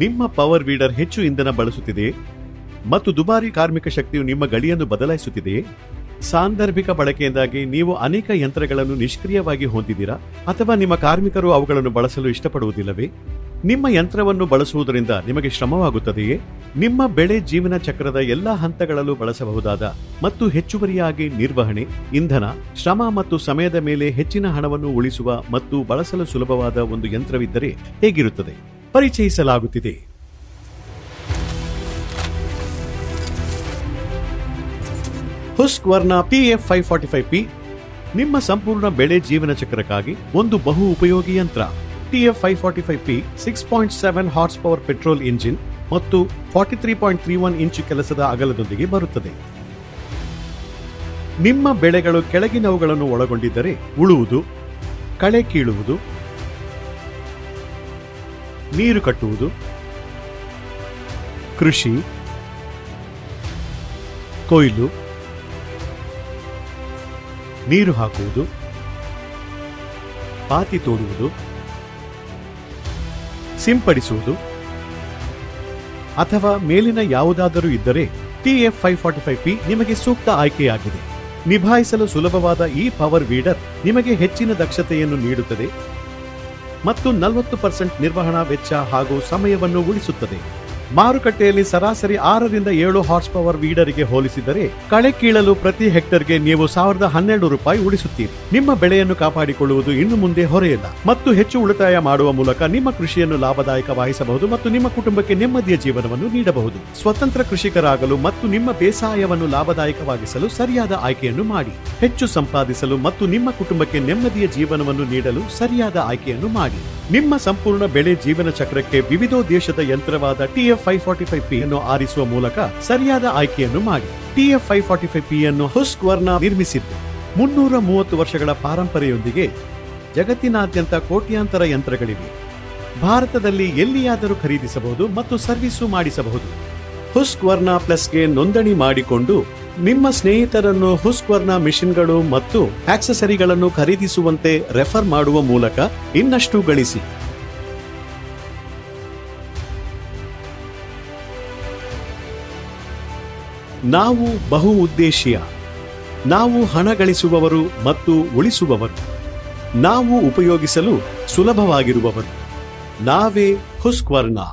ನಿಮ್ಮ power weeder ಹೆಚ್ಚು ಇಂಧನ ಬಳಸುತ್ತಿದೆ ಮತ್ತು ದುಬಾರಿ ಕಾರ್ಮಿಕ ಶಕ್ತಿಯು ನಿಮ್ಮ ಗಡಿಯನ್ನು ಬದಲಾಯಿಸುತ್ತಿದೆಯೇ? ಸಾಂದರ್ಭಿಕ ಬಳಕೆಯಿಂದಾಗಿ ನೀವು ಅನೇಕ ಯಂತ್ರಗಳನ್ನು ನಿಷ್ಕ್ರಿಯವಾಗಿ ಹೊಂದಿದ್ದೀರಾ ಅಥವಾ ನಿಮ್ಮ ಕಾರ್ಮಿಕರು ಅವುಗಳನ್ನು ಬಳಸಲು ಇಷ್ಟಪಡುವುದಿಲ್ಲವೇ? ನಿಮ್ಮ ಯಂತ್ರವನ್ನು ಬಳಸುವುದರಿಂದ ನಿಮಗೆ ಶ್ರಮವಾಗುತ್ತದೆಯೇ? ನಿಮ್ಮ ಬೆಳೆ ಜೀವನ ಚಕ್ರದ ಎಲ್ಲಾ ಹಂತಗಳಲ್ಲೂ ಬಳಸಬಹುದಾದ ಮತ್ತು ಹೆಚ್ಚುವರಿಯಾಗಿ ನಿರ್ವಹಣೆ, ಇಂಧನ, ಶ್ರಮ ಮತ್ತು ಸಮಯದ ಮೇಲೆ ಹೆಚ್ಚಿನ ಹಣವನ್ನು ಉಳಿಸುವ ಮತ್ತು ಬಳಸಲು ಸುಲಭವಾದ ಒಂದು ಯಂತ್ರವಿದ್ದರೆ ಹೇಗಿರುತ್ತದೆ? ಪರಿಚಯಿಸಲಾಗುತ್ತಿದೆ. ಹುಸ್ಕ್ವರ್ನಾ TF545P ನಿಮ್ಮ ಸಂಪೂರ್ಣ ಬೆಳೆ ಜೀವನ ಚಕ್ರಕ್ಕಾಗಿ ಒಂದು ಬಹು ಉಪಯೋಗಿ ಯಂತ್ರ. TF545P 6.7 horse power petrol engine ಮತ್ತು 43.31 ಇಂಚು ಕೆಲಸದ ಅಗಲದೊಂದಿಗೆ ಬರುತ್ತದೆ. ನಿಮ್ಮ ಬೆಳೆಗಳು ಕೆಳಗಿನವುಗಳನ್ನು ಒಳಗೊಂಡಿದ್ದರೆ ಉಳುವುದು, ಕಳೆ ಕೀಳುವುದು, ನೀರು ಕಟ್ಟುವುದು, ಕೃಷಿ, ಕೊಯ್ಲು, ನೀರು ಹಾಕುವುದು, ಪಾತಿ ತೋಡುವುದು, ಸಿಂಪಡಿಸುವುದು ಅಥವಾ ಮೇಲಿನ ಯಾವುದಾದರೂ ಇದ್ದರೆ TF545P ನಿಮಗೆ ಸೂಕ್ತ ಆಯ್ಕೆಯಾಗಿದೆ. ನಿಭಾಯಿಸಲು ಸುಲಭವಾದ ಈ ಪವರ್ ವೀಡರ್ ನಿಮಗೆ ಹೆಚ್ಚಿನ ದಕ್ಷತೆಯನ್ನು ನೀಡುತ್ತದೆ ಮತ್ತು 40% ನಿರ್ವಹಣಾ ವೆಚ್ಚ ಹಾಗೂ ಸಮಯವನ್ನು ಉಳಿಸುತ್ತದೆ. ಮಾರುಕಟ್ಟೆಯಲ್ಲಿ ಸರಾಸರಿ 6 ರಿಂದ 7 ಹಾರ್ಸ್ ಪವರ್ ವೀಡರಿಗೆ ಹೋಲಿಸಿದರೆ ಕಳೆ ಕೀಳಲು ಪ್ರತಿ ಹೆಕ್ಟರ್ಗೆ ನೀವು ₹1,012 ಉಳಿಸುತ್ತೀರಿ. ನಿಮ್ಮ ಬೆಳೆಯನ್ನು ಕಾಪಾಡಿಕೊಳ್ಳುವುದು ಇನ್ನು ಮುಂದೆ ಹೊರೆಯಿಲ್ಲ ಮತ್ತು ಹೆಚ್ಚು ಉಳಿತಾಯ ಮಾಡುವ ಮೂಲಕ ನಿಮ್ಮ ಕೃಷಿಯನ್ನು ಲಾಭದಾಯಕವಾಗಿಸಬಹುದು ಮತ್ತು ನಿಮ್ಮ ಕುಟುಂಬಕ್ಕೆ ನೆಮ್ಮದಿಯ ಜೀವನವನ್ನು ನೀಡಬಹುದು. ಸ್ವತಂತ್ರ ಕೃಷಿಕರಾಗಲು ಮತ್ತು ನಿಮ್ಮ ಬೇಸಾಯವನ್ನು ಲಾಭದಾಯಕವಾಗಿಸಲು ಸರಿಯಾದ ಆಯ್ಕೆಯನ್ನು ಮಾಡಿ. ಹೆಚ್ಚು ಸಂಪಾದಿಸಲು ಮತ್ತು ನಿಮ್ಮ ಕುಟುಂಬಕ್ಕೆ ನೆಮ್ಮದಿಯ ಜೀವನವನ್ನು ನೀಡಲು ಸರಿಯಾದ ಆಯ್ಕೆಯನ್ನು ಮಾಡಿ. ನಿಮ್ಮ ಸಂಪೂರ್ಣ ಬೆಳೆ ಜೀವನ ಚಕ್ರಕ್ಕೆ ವಿವಿಧೋದ್ದೇಶದ ಯಂತ್ರವಾದ TF545P ಅನ್ನು ಆರಿಸುವ ಮೂಲಕ ಸರಿಯಾದ ಆಯ್ಕೆಯನ್ನು ಮಾಡಿ. TF545P ಅನ್ನು ಹುಸ್ಕ್ವರ್ನಾ ನಿರ್ಮಿಸಿದ್ದು 330 ವರ್ಷಗಳ ಪಾರಂಪರೆಯೊಂದಿಗೆ ಜಗತ್ತಿನಾದ್ಯಂತ ಕೋಟ್ಯಾಂತರ ಯಂತ್ರಗಳಿವೆ. ಭಾರತದಲ್ಲಿ ಎಲ್ಲಿಯಾದರೂ ಖರೀದಿಸಬಹುದು ಮತ್ತು ಸರ್ವಿಸು ಮಾಡಿಸಬಹುದು. ಹುಸ್ಕ್ವರ್ನಾ ಪ್ಲಸ್ಗೆ ನೋಂದಣಿ ಮಾಡಿಕೊಂಡು ನಿಮ್ಮ ಸ್ನೇಹಿತರನ್ನು ಹುಸ್ಕ್ವರ್ನಾ ಮಿಷನ್ಗಳು ಮತ್ತು ಆಕ್ಸೆಸರಿಗಳನ್ನು ಖರೀದಿಸುವಂತೆ ರೆಫರ್ ಮಾಡುವ ಮೂಲಕ ಇನ್ನಷ್ಟು ಗಳಿಸಿ. ನಾವು ಬಹು ಉದ್ದೇಶೀಯ. ನಾವು ಹಣ ಗಳಿಸುವವರು ಮತ್ತು ಉಳಿಸುವವರು. ನಾವು ಉಪಯೋಗಿಸಲು ಸುಲಭವಾಗಿರುವವರು. ನಾವೇ ಹುಸ್ಕ್ವರ್ನಾ.